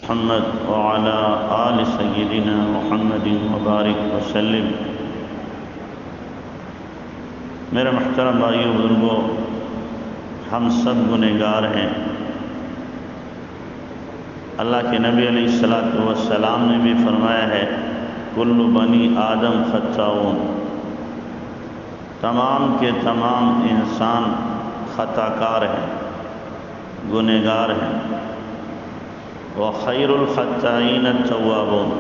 محمد وعلى آل سيدنا محمد وبارک وسلم۔ میرے محترم بھائیو بزرگوں، ہم سب گنہگار ہیں۔ اللہ کے نبی علیہ الصلوۃ والسلام نے بھی فرمایا ہے کل بنی آدم خطاؤون، تمام کے تمام انسان خطا کار ہیں، گنہگار ہیں۔ وخیر الخطائین التوابون،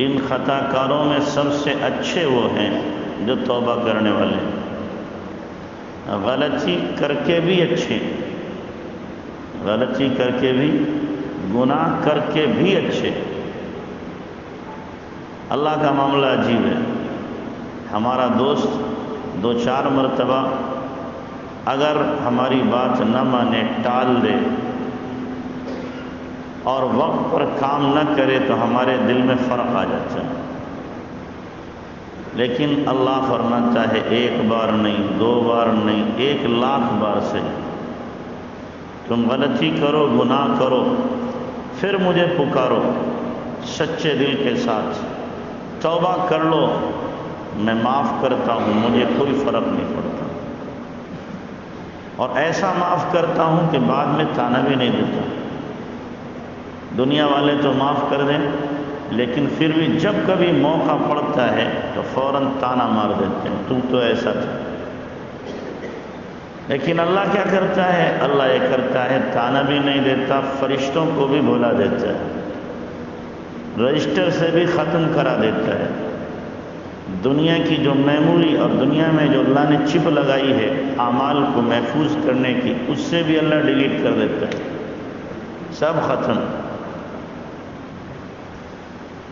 ان خطا کاروں میں سب سے اچھے وہ ہیں جو توبہ کرنے والے ہیں۔ غلطی کر کے بھی اچھے، غلطی کر کے بھی، گناہ کر کے بھی اچھے۔ اللہ کا معاملہ عجیب ہے۔ ہمارا دوست دو چار مرتبہ اگر ہماری بات نہ مانے، ٹال دے اور وقت پر کام نہ کرے تو ہمارے دل میں فرق آ جاتا ہے، لیکن اللہ فرماتا ہے ایک بار نہیں، دو بار نہیں، 1,00,000 بار سے تم غلطی کرو، گناہ کرو، پھر مجھے پکارو سچے دل کے ساتھ، توبہ کر لو، میں معاف کرتا ہوں، مجھے کوئی فرق نہیں پڑتا، اور ایسا معاف کرتا ہوں کہ بعد میں تانا بھی نہیں دیتا۔ دنیا والے تو معاف کر دیں، لیکن پھر بھی جب کبھی موقع پڑتا ہے تو فوراً تانا مار دیتے ہیں، تو ایسا تھا۔ لیکن اللہ کیا کرتا ہے؟ اللہ یہ کرتا ہے تانا بھی نہیں دیتا، فرشتوں کو بھی بھلا دیتا ہے، رجسٹر سے بھی ختم کرا دیتا ہے۔ دنیا کی جو میموری اور دنیا میں جو اللہ نے چپ لگائی ہے اعمال کو محفوظ کرنے کی، اس سے بھی اللہ ڈیلیٹ کر دیتا ہے، سب ختم۔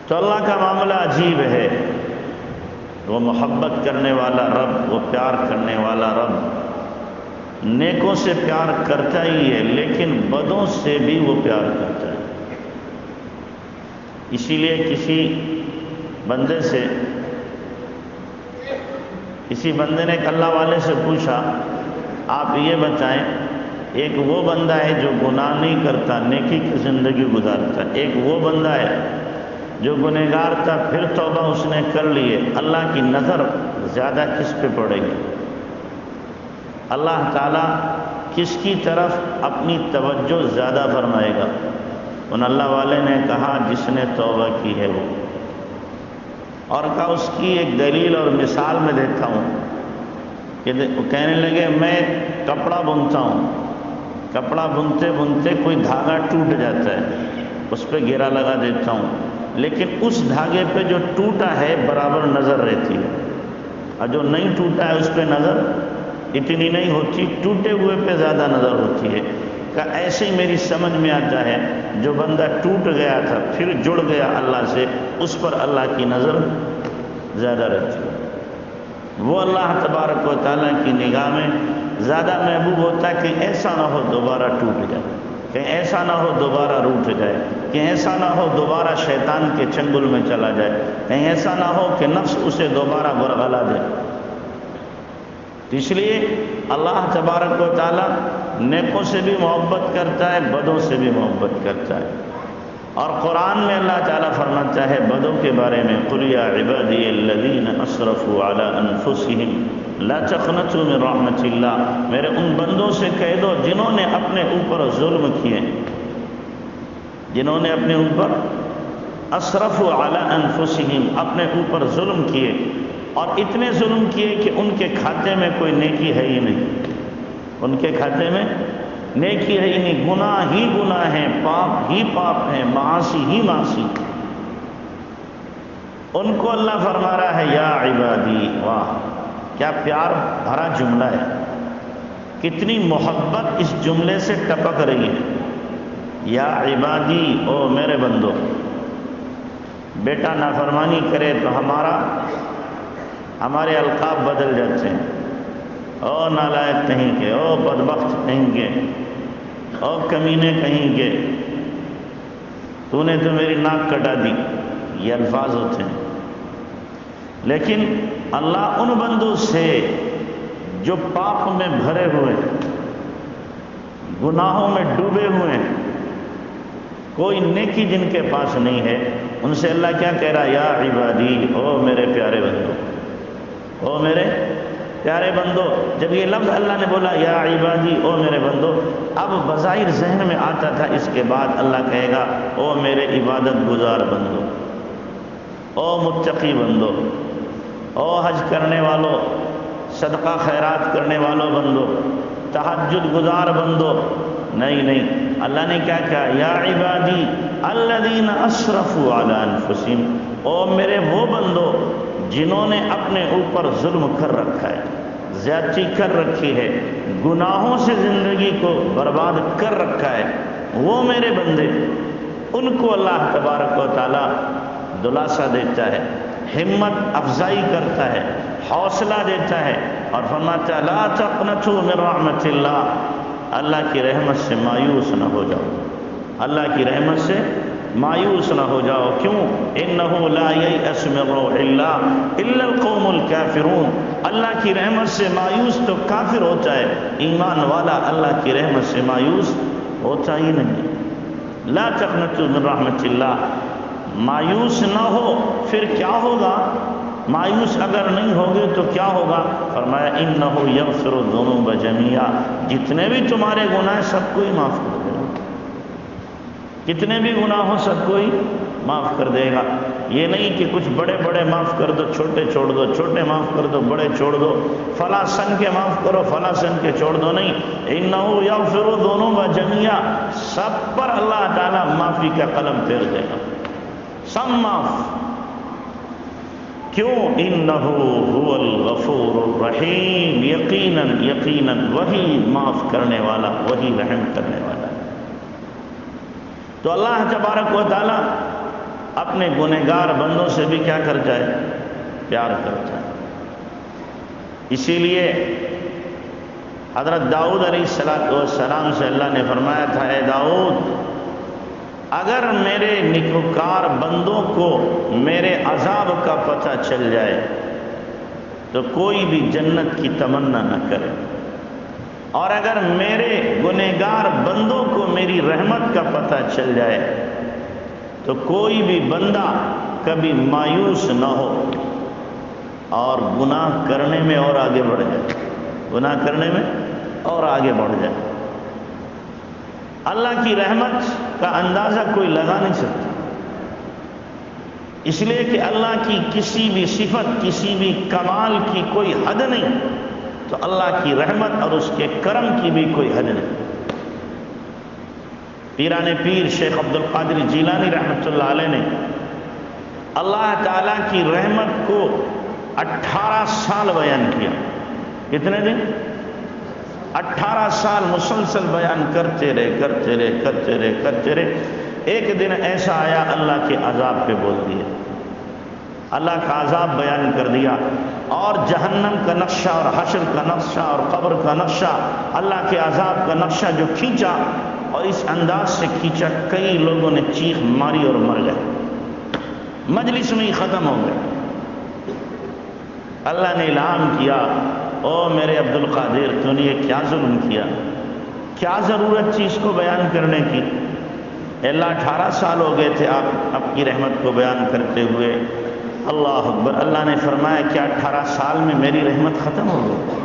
تو اللہ کا معاملہ عجیب ہے، وہ محبت کرنے والا رب، وہ پیار کرنے والا رب، نیکوں سے پیار کرتا ہی ہے، لیکن بدوں سے بھی وہ پیار کرتا ہے۔ اسی لیے کسی بندے نے ایک اللہ والے سے پوچھا، آپ یہ بتائیں، ایک وہ بندہ ہے جو گناہ نہیں کرتا، نیکی کی زندگی گزارتا، ایک وہ بندہ ہے جو گنہگار تھا پھر توبہ اس نے کر لیے، اللہ کی نظر زیادہ کس پہ پڑے گی؟ اللہ تعالیٰ کس کی طرف اپنی توجہ زیادہ فرمائے گا؟ ان اللہ والے نے کہا جس نے توبہ کی ہے وہ، اور کہا اس کی ایک دلیل اور مثال میں دیتا ہوں کہ کہنے لگے میں کپڑا بنتا ہوں، کپڑا بنتے بنتے کوئی دھاگا ٹوٹ جاتا ہے، اس پہ گھیرا لگا دیتا ہوں، لیکن اس دھاگے پہ جو ٹوٹا ہے برابر نظر رہتی ہے، اور جو نہیں ٹوٹا ہے اس پہ نظر اتنی نہیں ہوتی، ٹوٹے ہوئے پہ زیادہ نظر ہوتی ہے۔ کہ ایسے ہی میری سمجھ میں آتا ہے جو بندہ ٹوٹ گیا تھا پھر جڑ گیا اللہ سے، اس پر اللہ کی نظر زیادہ رہتی ہے، وہ اللہ تبارک و تعالیٰ کی نگاہ میں زیادہ محبوب ہوتا ہے کہ ایسا نہ ہو دوبارہ ٹوٹ جائے، کہ ایسا نہ ہو دوبارہ روٹ جائے، کہ ایسا نہ ہو دوبارہ شیطان کے چنگل میں چلا جائے، کہیں ایسا نہ ہو کہ نفس اسے دوبارہ برگلا دے۔ اس لیے اللہ تبارک و تعالیٰ نیکوں سے بھی محبت کرتا ہے، بدوں سے بھی محبت کرتا ہے، اور قرآن میں اللہ تعالیٰ فرماتا ہے بدوں کے بارے میں قُلْ يَا عِبَادِيَ الَّذِينَ أَسْرَفُوا عَلَىٰ أَنفُسِهِمْ لَا تَقْنَطُوا مِن رَحْمَةِ اللَّهِ، میرے ان بندوں سے کہہ دو جنہوں نے اپنے اوپر ظلم کیے، جنہوں نے اپنے اوپر اسرفوا علی انفسہم، اپنے اوپر ظلم کیے، اور اتنے ظلم کیے کہ ان کے کھاتے میں کوئی نیکی ہے ہی نہیں، ان کے کھاتے میں نیکی ہے ہی نہیں، گناہ ہی گناہ ہیں، پاپ ہی پاپ ہیں، معاصی ہی معاصی۔ ان کو اللہ فرما رہا ہے یا عبادی، واہ کیا پیار بھرا جملہ ہے، کتنی محبت اس جملے سے ٹپک رہی ہے۔ یا عبادی، او میرے بندو، بیٹا نافرمانی کرے تو ہمارے القاب بدل جاتے ہیں، او نالائق کہیں کے، او بدبخت کہیں کے، او کمینے کہیں کے، تو نے تو میری ناک کٹا دی، یہ الفاظ ہوتے ہیں۔ لیکن اللہ ان بندوں سے جو پاپ میں بھرے ہوئے، گناہوں میں ڈوبے ہوئے ہیں، کوئی نیکی جن کے پاس نہیں ہے، ان سے اللہ کیا کہہ رہا؟ یا عبادی، او میرے پیارے بندو، او میرے پیارے بندو۔ جب یہ لفظ اللہ نے بولا یا عبادی، او میرے بندو، اب بظاہر ذہن میں آتا تھا اس کے بعد اللہ کہے گا او میرے عبادت گزار بندو، او متقی بندو، او حج کرنے والوں، صدقہ خیرات کرنے والوں بندو، تہجد گزار بندو۔ نہیں، اللہ نے کیا کہا؟ یا عبادی الذین اسرفوا علی انفسہم، او میرے وہ بندو جنہوں نے اپنے اوپر ظلم کر رکھا ہے، زیادتی کر رکھی ہے، گناہوں سے زندگی کو برباد کر رکھا ہے، وہ میرے بندے، ان کو اللہ تبارک و تعالی دلاسا دیتا ہے، ہمت افزائی کرتا ہے، حوصلہ دیتا ہے، اور فرماتا ہے لا تقنطوا من رحمت اللہ، اللہ کی رحمت سے مایوس نہ ہو جاؤ، اللہ کی رحمت سے مایوس نہ ہو جاؤ۔ کیوں؟ انہ لا ییأس من روح اللہ الا القوم الکافرون، اللہ کی رحمت سے مایوس تو کافر ہوتا ہے، ایمان والا اللہ کی رحمت سے مایوس ہوتا ہی نہیں۔ لا تقنطوا من رحمت اللہ، مایوس نہ ہو، پھر کیا ہوگا؟ مایوس اگر نہیں ہوگے تو کیا ہوگا؟ فرمایا انہ یغفر الذنوب جميعا، جتنے بھی تمہارے گناہ ہیں سب کو ہی معاف کر دے گا، کتنے بھی گناہ ہو سب کو ہی معاف کر دے گا۔ یہ نہیں کہ کچھ بڑے بڑے معاف کر دو، چھوٹے چھوڑ دو، چھوٹے معاف کر دو، بڑے چھوڑ دو، فلاں سن کے معاف کرو، فلاں سن کے چھوڑ دو، نہیں، انہ یغفر الذنوب جميعا، سب پر اللہ تعالیٰ معافی کا قلم پھیر دے گا، سب معاف۔ کیوں؟ انہ هو الغفور الرحیم، یقیناً وہی معاف کرنے والا، وہی رحم کرنے والا۔ تو اللہ تبارک و تعالی اپنے گنہگار بندوں سے بھی کیا کرتا ہے؟ پیار کرتا ہے۔ اسی لیے حضرت داؤد علیہ السلام سے اللہ نے فرمایا تھا اے داؤد، اگر میرے نیکوکار بندوں کو میرے عذاب کا پتہ چل جائے تو کوئی بھی جنت کی تمنا نہ کرے، اور اگر میرے گنہگار بندوں کو میری رحمت کا پتہ چل جائے تو کوئی بھی بندہ کبھی مایوس نہ ہو اور گناہ کرنے میں اور آگے بڑھ جائے، گناہ کرنے میں اور آگے بڑھ جائے۔ اللہ کی رحمت کا اندازہ کوئی لگا نہیں سکتا، اس لیے کہ اللہ کی کسی بھی صفت، کسی بھی کمال کی کوئی حد نہیں، تو اللہ کی رحمت اور اس کے کرم کی بھی کوئی حد نہیں۔ پیران پیر شیخ عبد القادر جیلانی رحمۃ اللہ علیہ نے اللہ تعالیٰ کی رحمت کو 18 سال بیان کیا۔ کتنے دن؟ 18 سال مسلسل بیان کرتے رہے۔ ایک دن ایسا آیا اللہ کے عذاب پہ بول دیا، اللہ کا عذاب بیان کر دیا، اور جہنم کا نقشہ اور حشر کا نقشہ اور قبر کا نقشہ، اللہ کے عذاب کا نقشہ جو کھینچا، اور اس انداز سے کھینچا کئی لوگوں نے چیخ ماری اور مر گئے، مجلس میں ہی ختم ہو گئے۔ اللہ نے اعلان کیا او میرے عبد القادر، تو نے یہ کیا ظلم کیا؟ کیا ضرورت تھی اس کو بیان کرنے کی؟ اللہ 18 سال ہو گئے تھے آپ کی رحمت کو بیان کرتے ہوئے۔ اللہ اکبر۔ اللہ نے فرمایا کیا 18 سال میں میری رحمت ختم ہو گئی؟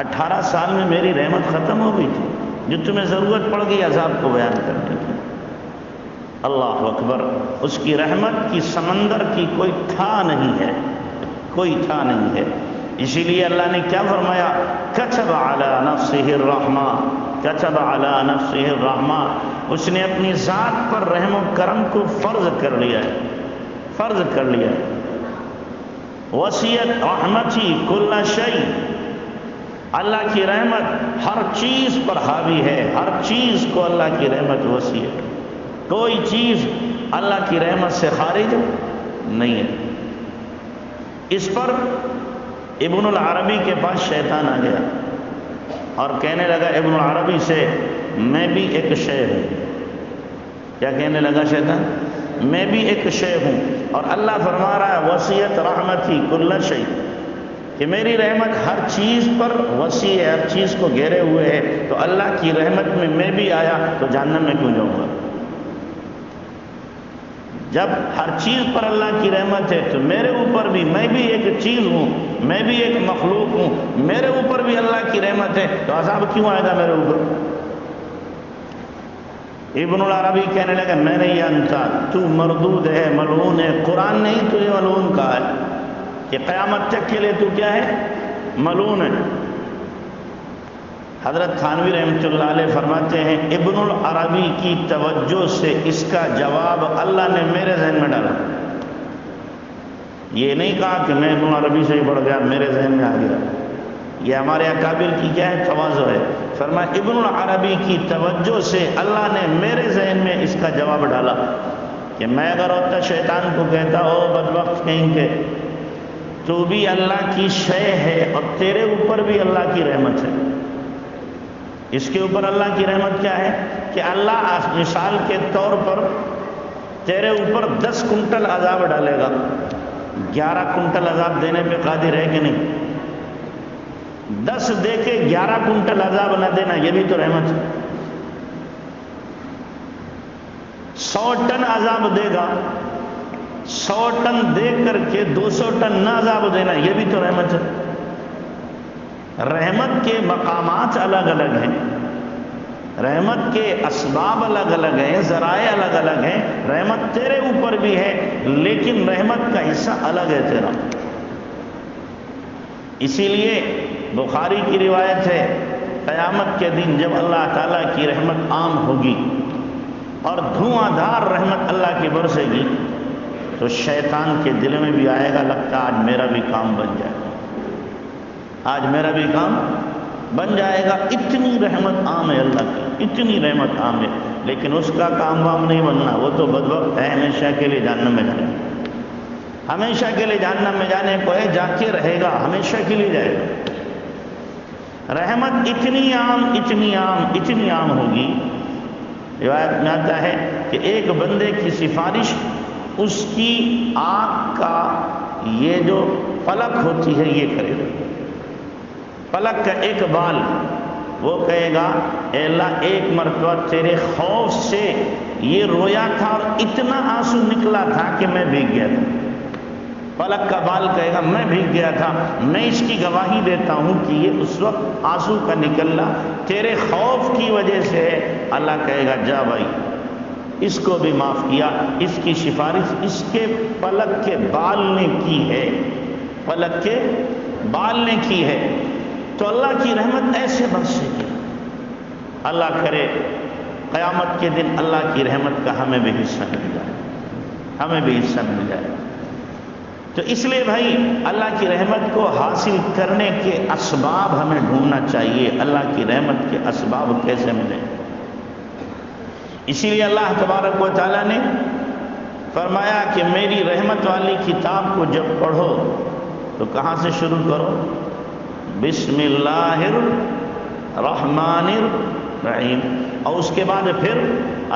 18 سال میں میری رحمت ختم ہو گئی تھی جو تمہیں ضرورت پڑ گئی عذاب کو بیان کرنے کی؟ اللہ اکبر۔ اس کی رحمت کی سمندر کی کوئی تھا نہیں ہے، کوئی تھا نہیں ہے۔ اسی لیے اللہ نے کیا فرمایا؟ کتب علی نفسہ الرحمہ، کتب علی نفسہ الرحمہ، اس نے اپنی ذات پر رحم و کرم کو فرض کر لیا ہے، فرض کر لیا ہے۔ وسیعت رحمتی کل شیء، اللہ کی رحمت ہر چیز پر حاوی ہے، ہر چیز کو اللہ کی رحمت وسیع ہے، کوئی چیز اللہ کی رحمت سے خارج نہیں ہے۔ اس پر ابن العربی کے پاس شیطان آ گیا اور کہنے لگا ابن العربی سے، میں بھی ایک شے ہوں۔ کیا کہنے لگا شیطان؟ میں بھی ایک شے ہوں، اور اللہ فرما رہا ہے وسیعت رحمتی کل شیء، کہ میری رحمت ہر چیز پر وسیع ہے، ہر چیز کو گھیرے ہوئے ہے، تو اللہ کی رحمت میں بھی آیا تو جہنم میں کیوں جاؤں گا؟ جب ہر چیز پر اللہ کی رحمت ہے تو میرے اوپر بھی، میں بھی ایک چیز ہوں، میں بھی ایک مخلوق ہوں، میرے اوپر بھی اللہ کی رحمت ہے تو عذاب کیوں آئے گا میرے اوپر؟ ابن العربی کہنے لگا میں نہیں جانتا، تو مردود ہے، ملعون ہے، قرآن نے ہی تجھے ملعون کہا ہے کہ قیامت تک کے لیے تو کیا ہے؟ ملعون ہے۔ حضرت تھانوی رحمۃ اللہ علیہ فرماتے ہیں ابن العربی کی توجہ سے اس کا جواب اللہ نے میرے ذہن میں ڈالا۔ یہ نہیں کہا کہ میں ابن العربی سے ہی پڑھ گیا میرے ذہن میں آ گیا، یہ ہمارے اکابر کی کیا ہے؟ تواضع ہے۔ فرمایا ابن العربی کی توجہ سے اللہ نے میرے ذہن میں اس کا جواب ڈالا کہ میں اگر ہوتا شیطان کو کہتا ہو بدبخت کہیں کہ تو بھی اللہ کی شے ہے اور تیرے اوپر بھی اللہ کی رحمت ہے، اس کے اوپر اللہ کی رحمت کیا ہے کہ اللہ مثال کے طور پر تیرے اوپر 10 کنٹل عذاب ڈالے گا، 11 کنٹل عذاب دینے پہ قادر ہے کہ نہیں؟ 10 دے کے 11 کنٹل عذاب نہ دینا یہ بھی تو رحمت ہے۔ 100 ٹن عذاب دے گا، 100 ٹن دے کر کے 200 ٹن نہ عذاب دینا یہ بھی تو رحمت ہے۔ رحمت کے مقامات الگ الگ ہیں، رحمت کے اسباب الگ الگ ہیں، ذرائع الگ الگ ہیں۔ رحمت تیرے اوپر بھی ہے لیکن رحمت کا حصہ الگ ہے تیرا۔ اسی لیے بخاری کی روایت ہے قیامت کے دن جب اللہ تعالیٰ کی رحمت عام ہوگی اور دھواں دھار رحمت اللہ کی برسے گی تو شیطان کے دل میں بھی آئے گا لگتا آج میرا بھی کام بن جائے گا، آج میرا بھی کام بن جائے گا۔ اتنی رحمت عام ہے اللہ کی، اتنی رحمت عام ہے، لیکن اس کا کام وام نہیں بننا، وہ تو بدبخت ہے، ہمیشہ کے لیے جہنم میں جائے گا، ہمیشہ کے لیے جہنم میں جانے کو ہے، جا کے رہے گا، ہمیشہ کے لیے جائے گا۔ رحمت اتنی عام اتنی عام اتنی عام ہوگی، روایت میں آتا ہے کہ ایک بندے کی سفارش اس کی آنکھ کا یہ جو پلک ہوتی ہے یہ کرے گا، پلک کا ایک بال، وہ کہے گا اے اللہ ایک مرتبہ تیرے خوف سے یہ رویا تھا اور اتنا آنسو نکلا تھا کہ میں بھیگ گیا تھا۔ پلک کا بال کہے گا میں بھیگ گیا تھا، میں اس کی گواہی دیتا ہوں کہ یہ اس وقت آنسو کا نکلنا تیرے خوف کی وجہ سے ہے۔ اللہ کہے گا جا بھائی اس کو بھی معاف کیا، اس کی سفارش اس کے پلک کے بال نے کی ہے، پلک کے بال نے کی ہے۔ تو اللہ کی رحمت ایسے برسے گی، اللہ کرے قیامت کے دن اللہ کی رحمت کا ہمیں بھی حصہ مل جائے، ہمیں بھی حصہ مل جائے۔ تو اس لیے بھائی اللہ کی رحمت کو حاصل کرنے کے اسباب ہمیں ڈھونڈنا چاہیے، اللہ کی رحمت کے اسباب کیسے ملیں۔ اسی لیے اللہ تبارک و تعالیٰ نے فرمایا کہ میری رحمت والی کتاب کو جب پڑھو تو کہاں سے شروع کرو؟ بسم اللہ الرحمن الرحیم، اور اس کے بعد پھر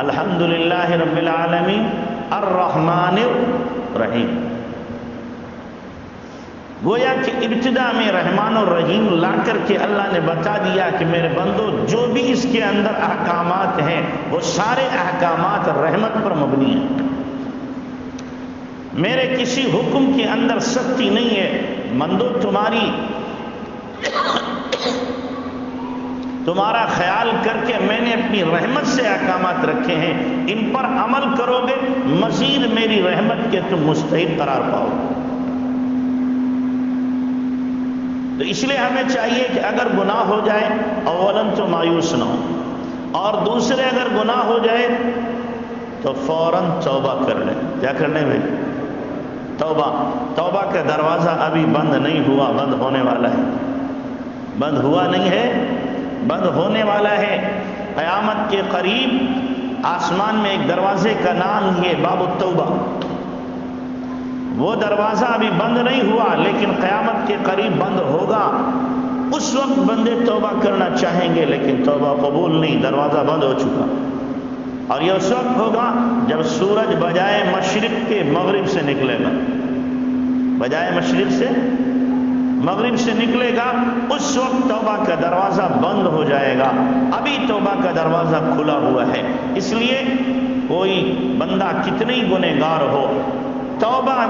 الحمدللہ رب العالمین الرحمن الرحیم۔ گویا کہ ابتدا میں رحمان الرحیم لا کر کے اللہ نے بتا دیا کہ میرے بندو جو بھی اس کے اندر احکامات ہیں وہ سارے احکامات رحمت پر مبنی ہیں، میرے کسی حکم کے اندر سختی نہیں ہے، بندو تمہارا خیال کر کے میں نے اپنی رحمت سے احکامات رکھے ہیں، ان پر عمل کرو گے مزید میری رحمت کے تم مستحق قرار پاؤ۔ تو اس لیے ہمیں چاہیے کہ اگر گناہ ہو جائے اولاً تو مایوس نہ ہو، اور دوسرے اگر گناہ ہو جائے تو فوراً توبہ کر لیں۔ کیا کرنے بھائی؟ توبہ۔ توبہ کا دروازہ ابھی بند نہیں ہوا، بند ہونے والا ہے، بند ہوا نہیں ہے، بند ہونے والا ہے۔ قیامت کے قریب آسمان میں ایک دروازے کا نام یہ باب التوبہ، وہ دروازہ ابھی بند نہیں ہوا لیکن قیامت کے قریب بند ہوگا۔ اس وقت بندے توبہ کرنا چاہیں گے لیکن توبہ قبول نہیں، دروازہ بند ہو چکا، اور یہ اس وقت ہوگا جب سورج بجائے مشرق کے مغرب سے نکلے گا، بجائے مشرق سے مغرب سے نکلے گا اس وقت توبہ کا دروازہ بند ہو جائے گا، ابھی توبہ کا دروازہ کھلا ہوا ہے۔ اس لیے کوئی بندہ کتنے ہی گنہگار ہو، توبہ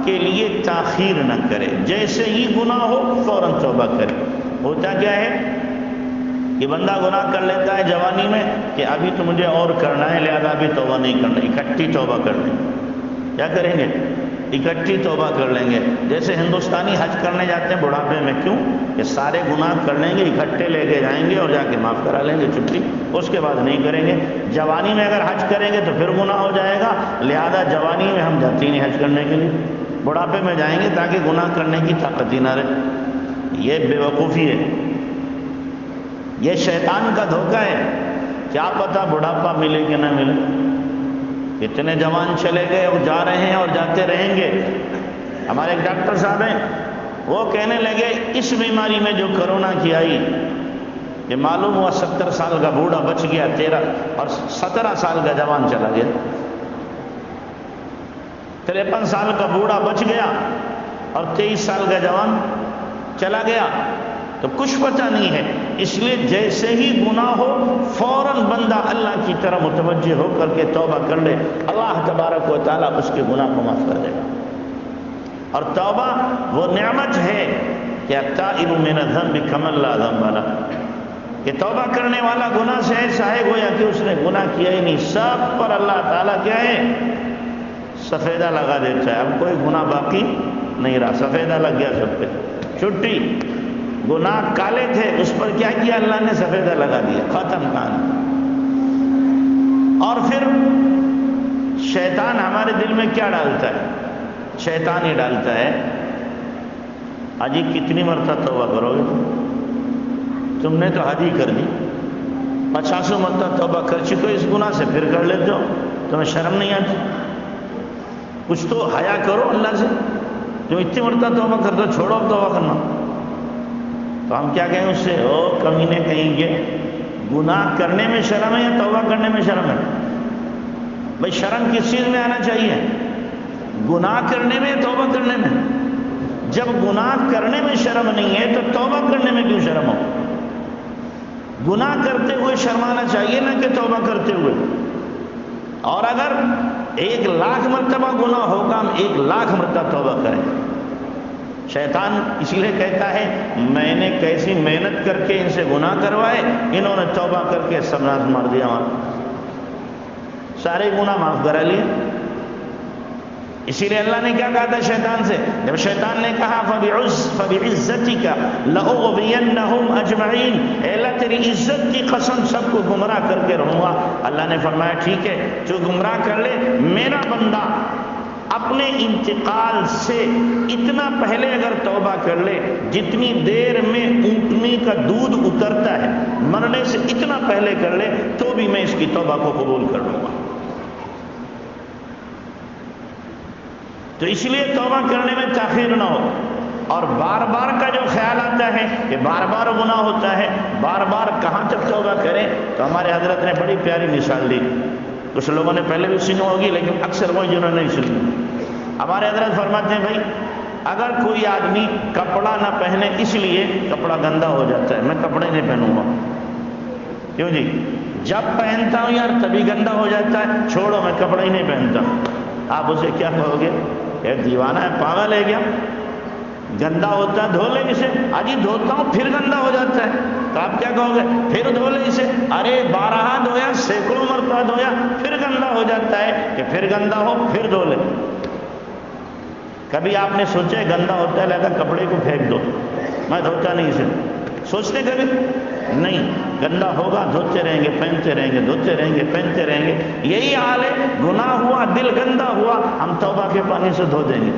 کے لیے تاخیر نہ کرے، جیسے ہی گناہ ہو فوراً توبہ کرے۔ ہوتا کیا ہے کہ بندہ گناہ کر لیتا ہے جوانی میں کہ ابھی تو مجھے اور کرنا ہے لہذا ابھی توبہ نہیں کرنا، اکٹھی توبہ کر لیں گے۔ کیا کریں گے؟ اکٹھی توبہ کر لیں گے۔ جیسے ہندوستانی حج کرنے جاتے ہیں بڑھاپے میں، کیوں کہ سارے گناہ کر لیں گے، اکٹھے لے کے جائیں گے اور جا کے معاف کرا لیں گے چھٹی، اس کے بعد نہیں کریں گے۔ جوانی میں اگر حج کریں گے تو پھر گناہ ہو جائے گا، لہذا جوانی میں ہم جاتے ہی نہیں حج کرنے کے لیے، بڑھاپے میں جائیں گے تاکہ گناہ کرنے کی طاقت ہی نہ رہے۔ یہ بے وقوفی ہے، یہ شیطان کا دھوکہ ہے۔ کیا پتہ بڑھاپا ملے کہ نہ ملے، اتنے جوان چلے گئے اور جا رہے ہیں اور جاتے رہیں گے۔ ہمارے ایک ڈاکٹر صاحب ہیں، وہ کہنے لگے اس بیماری میں جو کرونا کی آئی کہ معلوم ہوا 70 سال کا بوڑھا بچ گیا، 13 اور 17 سال کا جوان چلا گیا، 53 سال کا بوڑھا بچ گیا اور 23 سال کا جوان چلا گیا، تو کچھ پتہ نہیں ہے۔ اس لیے جیسے ہی گناہ ہو فوراً بندہ اللہ کی طرف متوجہ ہو کر کے توبہ کر لے، اللہ تبارک و تعالیٰ اس کے گناہ کو معاف کر دے گا۔ اور توبہ وہ نعمت ہے کہ التائب من الذنب کمن لا ذنب لہ، کہ توبہ کرنے والا گناہ سے ایسا ہے گویا کہ اس نے گناہ کیا ہی نہیں۔ سب پر اللہ تعالیٰ کیا ہے؟ سفیدہ لگا دیتا ہے، اب کوئی گناہ باقی نہیں رہا، سفیدہ لگ گیا سب پہ، چھٹی۔ گناہ کالے تھے اس پر کیا کیا اللہ نے؟ سفیدہ لگا دیا، ختم کہانی۔ اور پھر شیطان ہمارے دل میں کیا ڈالتا ہے؟ شیطان ہی ڈالتا ہے حجی کتنی مرتبہ توبہ کرو گے تم نے تو حج ہی کر دی، 50 مرتبہ توبہ کر چکے ہو اس گناہ سے، پھر کر لیتے ہو، تمہیں شرم نہیں آتی؟ کچھ تو حیا کرو اللہ سے، جو اتنی مرتبہ توبہ کر دو، چھوڑو توبہ کرنا۔ تو ہم کیا کہیں اس سے؟ او کمینے کہیں گے، گناہ کرنے میں شرم ہے یا توبہ کرنے میں شرم ہے؟ بھائی شرم کس چیز میں آنا چاہیے؟ گناہ کرنے میں یا توبہ کرنے میں؟ جب گناہ کرنے میں شرم نہیں ہے تو توبہ کرنے میں کیوں شرم ہو؟ گناہ کرتے ہوئے شرمانا چاہیے نہ کہ توبہ کرتے ہوئے۔ اور اگر 1,00,000 مرتبہ گناہ ہوگا ہم 1,00,000 مرتبہ توبہ کریں۔ شیطان اس لیے کہتا ہے میں نے کیسی محنت کر کے ان سے گناہ کروائے، انہوں نے توبہ کر کے سب ناز مار دیا، سارے گناہ معاف کرا لیے۔ اسی لیے اللہ نے کیا کہا تھا شیطان سے؟ جب شیطان نے کہا فَبِعِزَّتِكَ لَأُغْوِيَنَّهُمْ أَجْمَعِينَ، اے اللہ تیری عزت کی قسم سب کو گمراہ کر کے رہوں گا۔ اللہ نے فرمایا ٹھیک ہے، جو گمراہ کر لے، میرا بندہ اپنے انتقال سے اتنا پہلے اگر توبہ کر لے، جتنی دیر میں اونٹنی کا دودھ اترتا ہے مرنے سے اتنا پہلے کر لے تو بھی میں اس کی توبہ کو قبول کر لوں گا۔ تو اس لیے توبہ کرنے میں تاخیر نہ ہو۔ اور بار بار کا جو خیال آتا ہے کہ بار بار گناہ ہوتا ہے، بار بار کہاں تک توبہ کریں، تو ہمارے حضرت نے بڑی پیاری مثال دی، کچھ لوگوں نے پہلے بھی سنی ہوگی لیکن اکثر وہ جنہوں نے نہیں سنی۔ ہمارے حضرت فرماتے ہیں بھائی اگر کوئی آدمی کپڑا نہ پہنے اس لیے کپڑا گندا ہو جاتا ہے، میں کپڑے نہیں پہنوں گا، کیوں جی؟ جب پہنتا ہوں یار تبھی گندا ہو جاتا ہے، چھوڑو میں کپڑا ہی نہیں پہنتا۔ آپ اسے کیا کہو گے؟ یہ دیوانہ ہے، پاگل ہے کیا؟ گندا ہوتا ہے دھو لے اسے۔ آجی دھوتا ہوں پھر گندا ہو جاتا ہے، تو آپ کیا کہو گے؟ پھر دھو لے اسے۔ ارے 12 دھویا، سینکڑوں مرتبہ دھویا، پھر گندا ہو جاتا ہے کہ پھر گندا ہو پھر دھو لے۔ کبھی آپ نے سوچے گندا ہوتا ہے لہذا کپڑے کو پھینک دو، میں دھوتا نہیں اسے؟ سوچتے کبھی نہیں؟ گندا ہوگا دھوتے رہیں گے، پہنتے رہیں گے، دھوتے رہیں گے، پہنتے رہیں گے۔ یہی حال ہے، گناہ ہوا، دل گندا ہوا، ہم توبہ کے پانی سے دھو دیں گے۔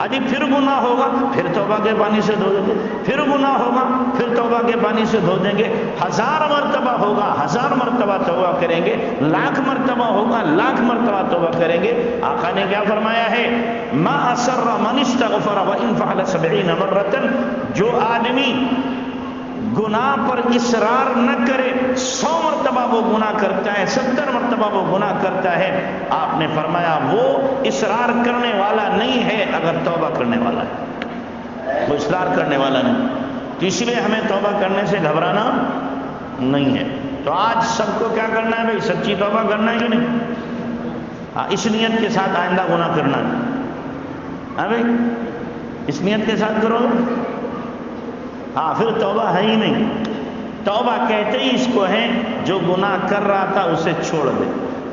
اجی پھر گناہ ہوگا پھر توبہ کے پانی سے دھو دیں گے، پھر گناہ ہوگا پھر توبہ کے پانی سے دھو دیں گے۔ 1000 مرتبہ ہوگا 1000 مرتبہ توبہ کریں گے، 1,00,000 مرتبہ ہوگا 1,00,000 مرتبہ توبہ کریں گے۔ آقا نے کیا فرمایا ہے؟ ما اسر من استغفر وان فعل 70 مرة، جو آدمی گناہ پر اصرار نہ کرے، 100 مرتبہ وہ گناہ کرتا ہے، 70 مرتبہ وہ گناہ کرتا ہے، آپ نے فرمایا وہ اصرار کرنے والا نہیں ہے اگر توبہ کرنے والا ہے۔ وہ اصرار کرنے والا نہیں. تو اس لیے ہمیں توبہ کرنے سے گھبرانا نہیں ہے. تو آج سب کو کیا کرنا ہے بھائی؟ سچی توبہ کرنا ہے کہ نہیں؟ ہاں، اس نیت کے ساتھ آئندہ گناہ کرنا ہے. ہاں بھائی، اس نیت کے ساتھ کرو گے. ہاں، پھر توبہ ہے ہی نہیں. توبہ کہتے ہی اس کو ہے جو گناہ کر رہا تھا اسے چھوڑ دے،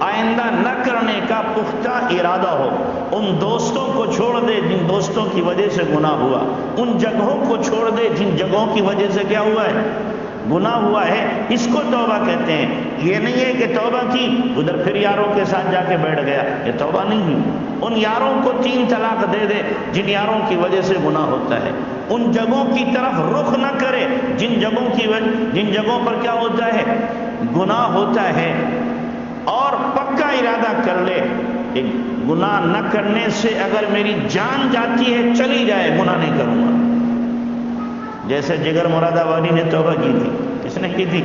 آئندہ نہ کرنے کا پختہ ارادہ ہو. ان دوستوں کو چھوڑ دے جن دوستوں کی وجہ سے گناہ ہوا، ان جگہوں کو چھوڑ دے جن جگہوں کی وجہ سے کیا ہوا ہے؟ گناہ ہوا ہے. اس کو توبہ کہتے ہیں. یہ نہیں ہے کہ توبہ کی ادھر پھر یاروں کے ساتھ جا کے بیٹھ گیا، یہ توبہ نہیں ہوئی. ان یاروں کو 3 طلاق دے دے جن یاروں کی وجہ سے گناہ ہوتا ہے. ان جگہوں کی طرف رخ نہ کرے جن جگہوں پر کیا ہوتا ہے؟ گناہ ہوتا ہے. اور پکا ارادہ کر لے کہ گناہ نہ کرنے سے اگر میری جان جاتی ہے چلی جائے، گناہ نہیں کروں گا. جیسے جگر مراد آبادی نے توبہ کی تھی. کس نے کی تھی؟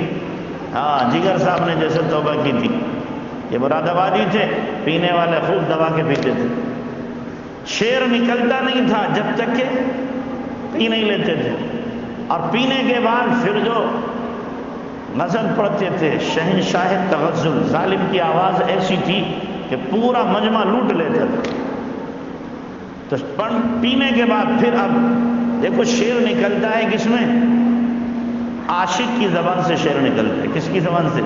ہاں، جگر صاحب نے جیسے توبہ کی تھی. یہ مراد آبادی تھے، پینے والے خوب دبا کے پیتے تھے. شیر نکلتا نہیں تھا جب تک کہ پی نہیں لیتے تھے، اور پینے کے بعد پھر جو غزل پڑھتے تھے، شہنشاہ تغزل، ظالم کی آواز ایسی تھی کہ پورا مجمع لوٹ لیتا تھا. تو پینے کے بعد پھر اب دیکھو شعر نکلتا ہے کس میں؟ عاشق کی زبان سے شعر نکلتا ہے. کس کی زبان سے؟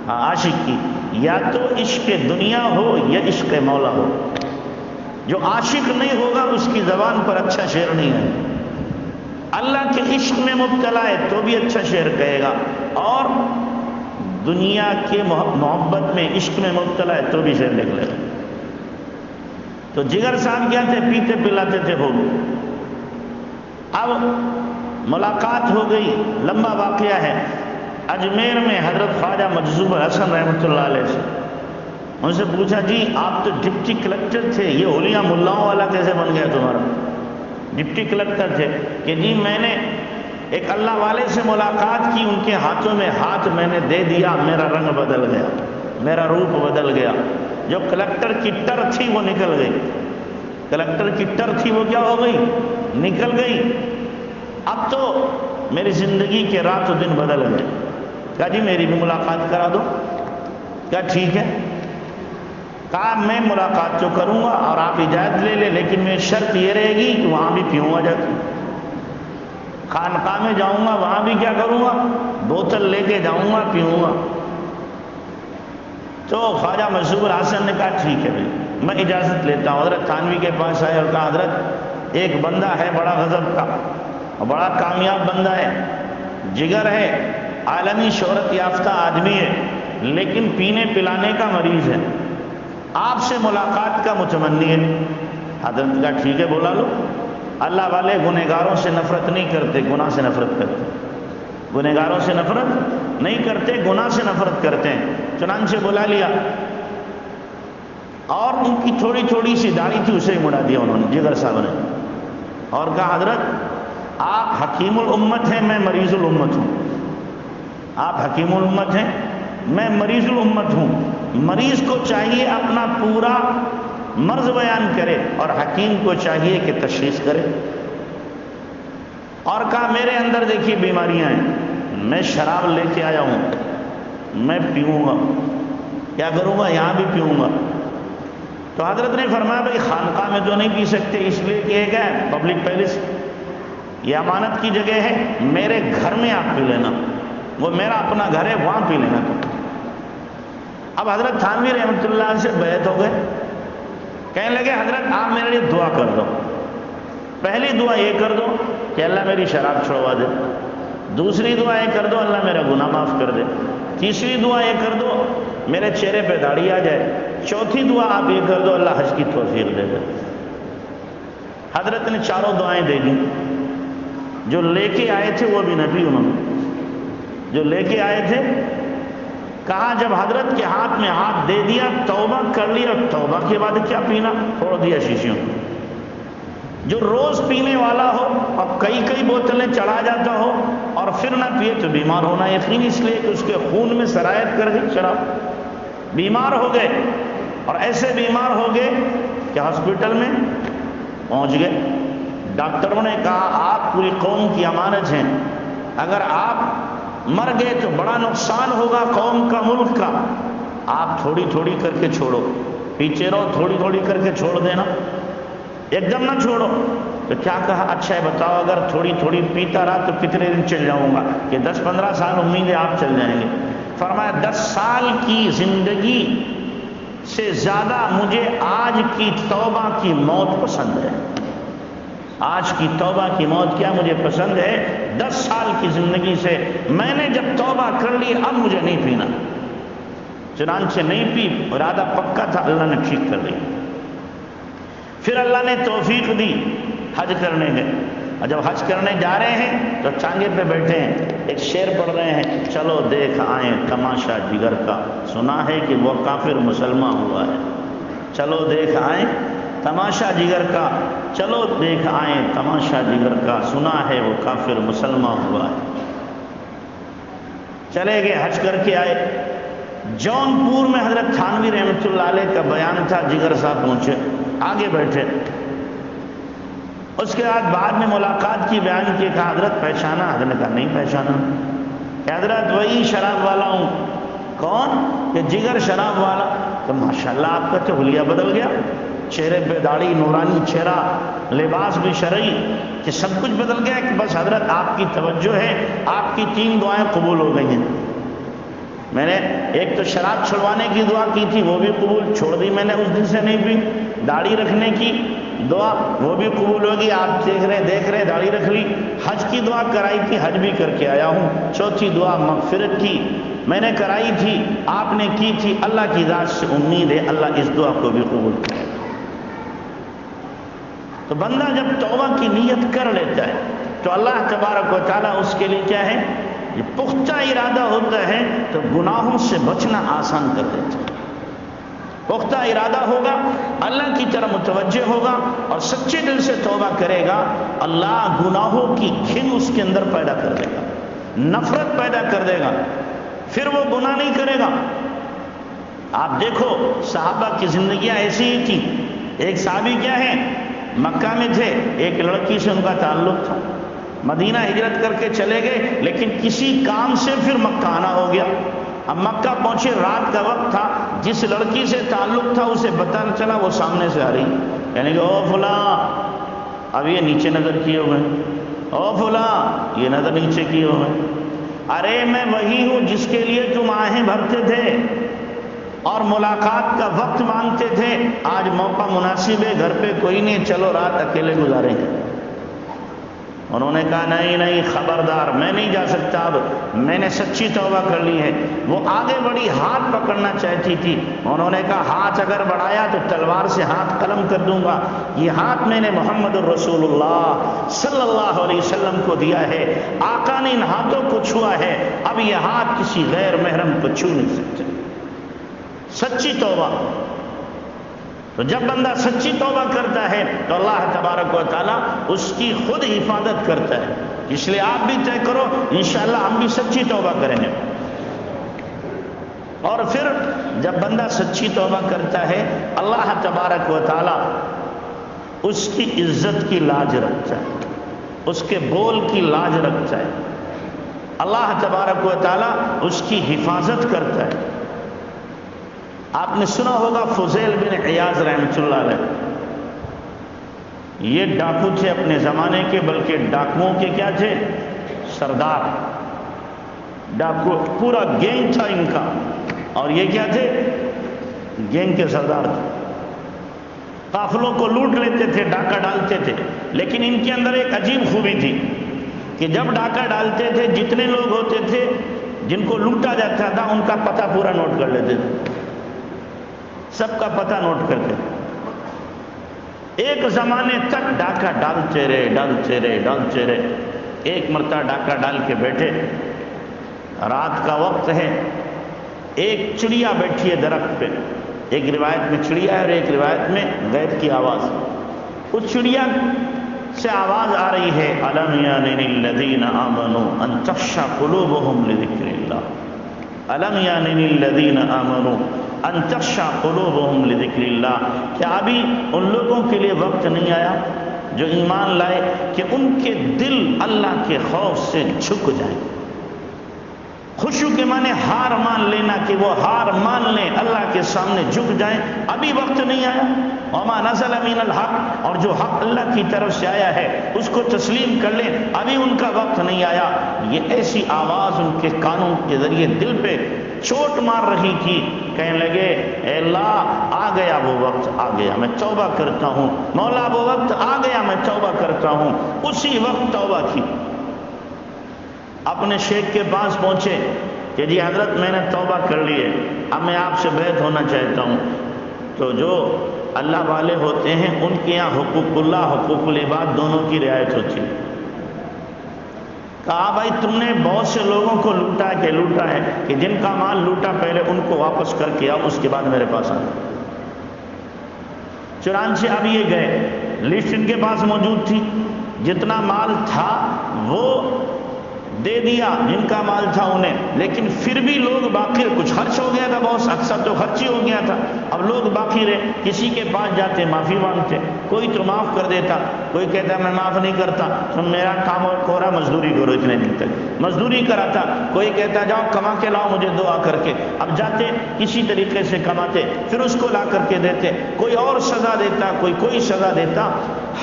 ہاں، عاشق کی. یا تو عشق دنیا ہو یا عشق مولا ہو. جو عاشق نہیں ہوگا اس کی زبان پر اچھا شعر نہیں ہے. اللہ کے عشق میں مبتلا ہے تو بھی اچھا شعر کہے گا، اور دنیا کے محبت میں عشق میں مبتلا ہے تو بھی شعر نکلے گا. تو جگر صاحب کیا تھے؟ پیتے پلاتے تھے خوب. اب ملاقات ہو گئی. لمبا واقعہ ہے. اجمیر میں حضرت خواجہ مجذوب الحسن رحمۃ اللہ علیہ سے ان سے پوچھا، جی آپ تو ڈپٹی کلکٹر تھے، یہ اولیاء ملاؤں والا کیسے بن گیا تمہارا؟ ڈپٹی کلکٹر تھے کہ جی میں نے ایک اللہ والے سے ملاقات کی، ان کے ہاتھوں میں ہاتھ میں نے دے دیا، میرا رنگ بدل گیا، میرا روپ بدل گیا. جو کلکٹر کی ٹر تھی وہ نکل گئی. کلکٹر کی ٹر تھی وہ کیا ہو گئی؟ نکل گئی. اب تو میری زندگی کے رات و دن بدل گئے. کہا جی میری بھی ملاقات کرا دو. کیا ٹھیک ہے. کہا میں ملاقات تو کروں گا اور آپ اجازت لے لیں، لیکن میں شرط یہ رہے گی کہ وہاں بھی پیوں گا. جا کے خانقاہ میں جاؤں گا، وہاں بھی کیا کروں گا؟ بوتل لے کے جاؤں گا، پیوں گا. تو خواجہ مجذوب الحسن نے کہا ٹھیک ہے بھائی، میں اجازت لیتا ہوں. حضرت تھانوی کے پاس آئے اور کہا حضرت ایک بندہ ہے بڑا غضب کا اور بڑا کامیاب بندہ ہے، جگر ہے، عالمی شہرت یافتہ آدمی ہے، لیکن پینے پلانے کا مریض ہے، آپ سے ملاقات کا متمنی ہے. حضرت کا ٹھیک ہے بلا لو. اللہ والے گنہگاروں سے نفرت نہیں کرتے، گناہ سے نفرت کرتے. گنہگاروں سے نفرت نہیں کرتے، گناہ سے نفرت کرتے ہیں. چنانچہ بلا لیا اور ان کی تھوڑی تھوڑی سی داڑھی تھی اسے مڑا دیا انہوں نے، جگر صاحب نے، اور کہا حضرت آپ حکیم الامت ہیں، میں مریض الامت ہوں. آپ حکیم الامت ہیں، میں مریض الامت ہوں. مریض کو چاہیے اپنا پورا مرض بیان کرے اور حکیم کو چاہیے کہ تشخیص کرے. اور کہا میرے اندر دیکھیے بیماریاں ہیں، میں شراب لے کے آیا ہوں، میں پیوں گا. کیا کروں گا؟ یہاں بھی پیوں گا. تو حضرت نے فرمایا بھائی خانقاہ میں تو نہیں پی سکتے، اس لیے کہ ایک ہے پبلک پیلس، یہ امانت کی جگہ ہے، میرے گھر میں آپ پی لینا، وہ میرا اپنا گھر ہے، وہاں پی لینا. اب حضرت تھانوی رحمۃ اللہ سے بیعت ہو گئے. کہنے لگے حضرت آپ میرے لیے دعا کر دو. پہلی دعا یہ کر دو کہ اللہ میری شراب چھڑوا دے. دوسری دعا یہ کر دو اللہ میرا گناہ معاف کر دے. تیسری دعا یہ کر دو میرے چہرے پہ داڑھی آ جائے. چوتھی دعا آپ یہ کر دو اللہ حج کی توفیق دے دے. حضرت نے چاروں دعائیں دے دی. جو لے کے آئے تھے وہ بھی نبی، انہوں نے جو لے کے آئے تھے کہا جب حضرت کے ہاتھ میں ہاتھ دے دیا، توبہ کر لی، اور توبہ کے بعد کیا پینا، چھوڑ دیا شیشیوں. جو روز پینے والا ہو اور کئی کئی بوتلیں چڑھا جاتا ہو اور پھر نہ پیے تو بیمار ہونا یقینی، اس لیے کہ اس کے خون میں سرایت کر گئی شراب. بیمار ہو گئے اور ایسے بیمار ہو گئے کہ ہاسپٹل میں پہنچ گئے. ڈاکٹروں نے کہا آپ پوری قوم کی امانت ہیں، اگر آپ مر گئے تو بڑا نقصان ہوگا قوم کا، ملک کا، آپ تھوڑی تھوڑی کر کے چھوڑو، پیچھے رہو، تھوڑی تھوڑی کر کے چھوڑ دینا، ایک دم نہ چھوڑو۔ تو کیا کہا، اچھا ہے بتاؤ اگر تھوڑی تھوڑی پیتا رہا تو کتنے دن چل جاؤں گا؟ کہ 10-15 سال امید ہے آپ چل جائیں گے۔ فرمایا 10 سال کی زندگی سے زیادہ مجھے آج کی توبہ کی موت پسند ہے۔ آج کی توبہ کی موت کیا مجھے پسند ہے؟ 10 سال کی زندگی سے میں نے جب توبہ کر لی اب مجھے نہیں پینا، چنانچہ نہیں پی، ارادہ پکا تھا، اللہ نے ٹھیک کر دی۔ پھر اللہ نے توفیق دی، حج کرنے گئے، اور جب حج کرنے جا رہے ہیں تو ٹانگے پہ بیٹھے ہیں، ایک شعر پڑھ رہے ہیں، چلو دیکھ آئیں تماشا جگر کا، سنا ہے کہ وہ کافر مسلمان ہوا ہے، چلو دیکھ آئیں تماشا جگر کا، چلو دیکھ آئیں تماشا جگر کا، سنا ہے وہ کافر مسلمان ہوا ہے۔ چلے گئے، حج کر کے آئے۔ جونپور میں حضرت تھانوی رحمۃ اللہ علیہ کا بیان تھا، جگر صاحب پہنچے، آگے بیٹھے۔ اس کے بعد میں ملاقات کی، بیان کی، کہا حضرت پہچانا؟ حضرت نے کہا نہیں پہچانا۔ کہ حضرت وہی شراب والا ہوں۔ کون؟ کہ جگر شراب والا۔ تو ماشاءاللہ آپ کا تو حلیہ بدل گیا، چہرے پہ داڑھی، نورانی چہرہ، لباس بھی شرعی، کہ سب کچھ بدل گیا، کہ بس حضرت آپ کی توجہ ہے، آپ کی 3 دعائیں قبول ہو گئی ہیں۔ میں نے ایک تو شراب چھڑوانے کی دعا کی تھی، وہ بھی قبول، چھوڑ دی میں نے، اس دن سے نہیں پی۔ داڑھی رکھنے کی دعا وہ بھی قبول ہوگی، آپ دیکھ رہے داڑھی رکھ لی۔ حج کی دعا کرائی تھی، حج بھی کر کے آیا ہوں۔ چوتھی دعا مغفرت کی میں نے کرائی تھی، آپ نے کی تھی، اللہ کی ذات سے امید ہے اللہ اس دعا کو بھی قبول کرے گا۔ تو بندہ جب توبہ کی نیت کر لیتا ہے تو اللہ تبارک و تعالیٰ اس کے لیے کیا ہے، یہ پختہ ارادہ ہوتا ہے تو گناہوں سے بچنا آسان کر دیتا ہے۔ پختہ ارادہ ہوگا، اللہ کی طرف متوجہ ہوگا اور سچے دل سے توبہ کرے گا، اللہ گناہوں کی گھن اس کے اندر پیدا کر دے گا، نفرت پیدا کر دے گا، پھر وہ گناہ نہیں کرے گا۔ آپ دیکھو صحابہ کی زندگیاں ایسی ہی تھی۔ ایک صحابی کیا ہے، مکہ میں تھے، ایک لڑکی سے ان کا تعلق تھا، مدینہ ہجرت کر کے چلے گئے، لیکن کسی کام سے پھر مکہ آنا ہو گیا۔ اب مکہ پہنچے، رات کا وقت تھا، جس لڑکی سے تعلق تھا اسے پتہ چلا، وہ سامنے سے آ رہی، یعنی کہ او فلاں، اب یہ نیچے نظر کیے ہوئے، او فلاں یہ نظر نیچے کیے ہوئے، ارے میں وہی ہوں جس کے لیے تم آہیں بھرتے تھے اور ملاقات کا وقت مانگتے تھے، آج موقع مناسب ہے، گھر پہ کوئی نہیں، چلو رات اکیلے گزاریں گے۔ انہوں نے کہا نہیں خبردار، میں نہیں جا سکتا، اب میں نے سچی توبہ کر لی ہے۔ وہ آگے بڑی، ہاتھ پکڑنا چاہتی تھی، انہوں نے کہا ہاتھ اگر بڑھایا تو تلوار سے ہاتھ قلم کر دوں گا، یہ ہاتھ میں نے محمد الرسول اللہ صلی اللہ علیہ وسلم کو دیا ہے، آقا نے ان ہاتھوں کو چھوا ہے، اب یہ ہاتھ کسی غیر محرم کو چھو نہیں سکتے۔ سچی توبہ۔ تو جب بندہ سچی توبہ کرتا ہے تو اللہ تبارک و تعالیٰ اس کی خود حفاظت کرتا ہے۔ اس لیے آپ بھی طے کرو، انشاءاللہ ہم بھی سچی توبہ کریں گے۔ اور پھر جب بندہ سچی توبہ کرتا ہے اللہ تبارک و تعالیٰ اس کی عزت کی لاج رکھتا ہے، اس کے بول کی لاج رکھتا ہے، اللہ تبارک و تعالیٰ اس کی حفاظت کرتا ہے۔ آپ نے سنا ہوگا فضیل بن عیاض رحمۃ اللہ علیہ، یہ ڈاکو تھے اپنے زمانے کے، بلکہ ڈاکوؤں کے کیا تھے، سردار، ڈاکو پورا گینگ تھا ان کا، اور یہ کیا تھے، گینگ کے سردار تھے، قافلوں کو لوٹ لیتے تھے، ڈاکہ ڈالتے تھے، لیکن ان کے اندر ایک عجیب خوبی تھی کہ جب ڈاکہ ڈالتے تھے جتنے لوگ ہوتے تھے جن کو لوٹا جاتا تھا ان کا پتہ پورا نوٹ کر لیتے تھے، سب کا پتہ نوٹ کرتے تھے۔ ایک زمانے تک ڈاکہ ڈالتے رہے، ایک مرتبہ ڈاکہ ڈال کے بیٹھے، رات کا وقت ہے، ایک چڑیا بیٹھی ہے درخت پہ، ایک روایت میں چڑیا ہے اور ایک روایت میں غیب کی آواز، اس چڑیا سے آواز آ رہی ہے، أَلَمْ يَأْنِ لِلَّذِينَ آمَنُوا أَن تَخْشَعَ قُلُوبُهُمْ لِذِكْرِ اللَّهِ أَلَمْ يَأْنِ لِلَّذِينَ آمَنُوا أَن تَخْشَعَ قُلُوبُهُمْ لِذِكْرِ اللَّهِ، کیا ابھی ان لوگوں کے لیے وقت نہیں آیا جو ایمان لائے کہ ان کے دل اللہ کے خوف سے جھک جائیں. خشوع کے معنی ہار مان لینا، کہ وہ ہار مان لیں، اللہ کے سامنے جھک جائیں. ابھی وقت نہیں آیا. وما نزل من الحق، اور جو حق اللہ کی طرف سے آیا ہے اس کو تسلیم کر لیں، ابھی ان کا وقت نہیں آیا. یہ ایسی آواز ان کے کانوں کے ذریعے دل پہ چوٹ مار رہی تھی. کہنے لگے اے اللہ آ گیا وہ وقت، آ گیا، میں توبہ کرتا ہوں. مولا وہ وقت آ گیا، میں توبہ کرتا ہوں. اسی وقت توبہ کی. اپنے شیخ کے پاس پہنچے کہ جی حضرت میں نے توبہ کر لی ہے، اب میں آپ سے بیعت ہونا چاہتا ہوں. تو جو اللہ والے ہوتے ہیں ان کے یہاں حقوق اللہ حقوق العباد دونوں کی رعایت ہوتی ہے. کہا بھائی تم نے بہت سے لوگوں کو لوٹا ہے کہ جن کا مال لوٹا پہلے ان کو واپس کر کے آؤ، اس کے بعد میرے پاس آ. چنانچہ اب یہ گئے، لسٹ ان کے پاس موجود تھی، جتنا مال تھا وہ دے دیا جن کا مال تھا انہیں، لیکن پھر بھی لوگ باقی، کچھ خرچ ہو گیا تھا، بہت اکثر تو خرچ ہی ہو گیا تھا. اب لوگ باقی رہے، کسی کے پاس جاتے معافی مانگتے، کوئی تو معاف کر دیتا، کوئی کہتا میں معاف نہیں کرتا، تم میرا کام اور کورا مزدوری کرو اتنے دن تک، مزدوری کراتا. کوئی کہتا جاؤ کما کے لاؤ مجھے دعا کر کے. اب جاتے کسی طریقے سے کماتے، پھر اس کو لا کر کے دیتے. کوئی اور سزا دیتا، کوئی سزا دیتا.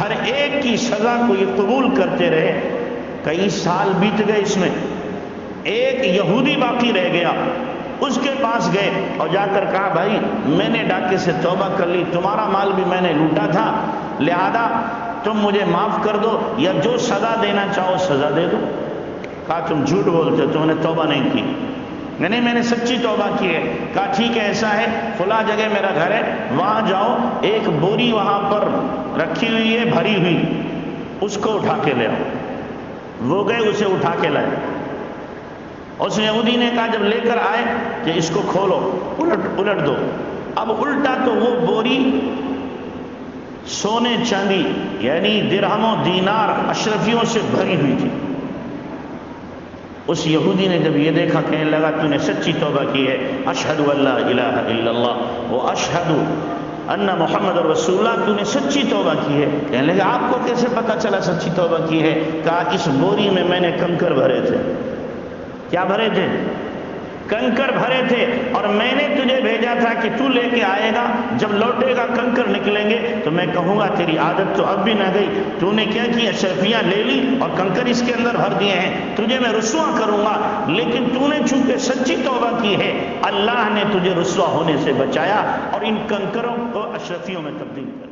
ہر ایک کی سزا کو یہ قبول کرتے رہے. کئی سال بیت گئے اس میں. ایک یہودی باقی رہ گیا، اس کے پاس گئے اور جا کر کہا بھائی میں نے ڈاکے سے توبہ کر لی، تمہارا مال بھی میں نے لوٹا تھا، لہذا تم مجھے معاف کر دو یا جو سزا دینا چاہو سزا دے دو. کہا تم جھوٹ بولتے، تم نے توبہ نہیں کی. نہیں میں نے سچی توبہ کی ہے. کہا ٹھیک ہے ایسا ہے، فلاں جگہ میرا گھر ہے، وہاں جاؤ، ایک بوری وہاں پر رکھی ہوئی ہے بھری ہوئی، اس کو اٹھا کے لے آؤ. وہ گئے، اسے اٹھا کے لائے. اس یہودی نے کہا جب لے کر آئے کہ اس کو کھولو، الٹ دو. اب الٹا تو وہ بوری سونے چاندی یعنی درہم و دینار اشرفیوں سے بھری ہوئی تھی. اس یہودی نے جب یہ دیکھا کہنے لگا تو نے سچی توبہ کی ہے، اشہد ان لا الہ الا اللہ و اشہد ان محمد رسول اللہ، تو نے سچی توبہ کی ہے. کہنے لگا آپ کو کیسے پتا چلا سچی توبہ کی ہے؟ کہا اس بوری میں نے کنکر بھرے تھے. کیا بھرے تھے؟ کنکر بھرے تھے، اور میں نے تجھے بھیجا تھا کہ تو لے کے آئے گا، جب لوٹے گا کنکر نکلیں گے تو میں کہوں گا تیری عادت تو اب بھی نہ گئی، تو نے کیا کیا اشرفیاں لے لی اور کنکر اس کے اندر بھر دیے ہیں، تجھے میں رسوا کروں گا. لیکن تو نے چونکہ سچی توبہ کی ہے، اللہ نے تجھے رسوا ہونے سے بچایا اور ان کنکروں کو اشرفیوں میں تبدیل کر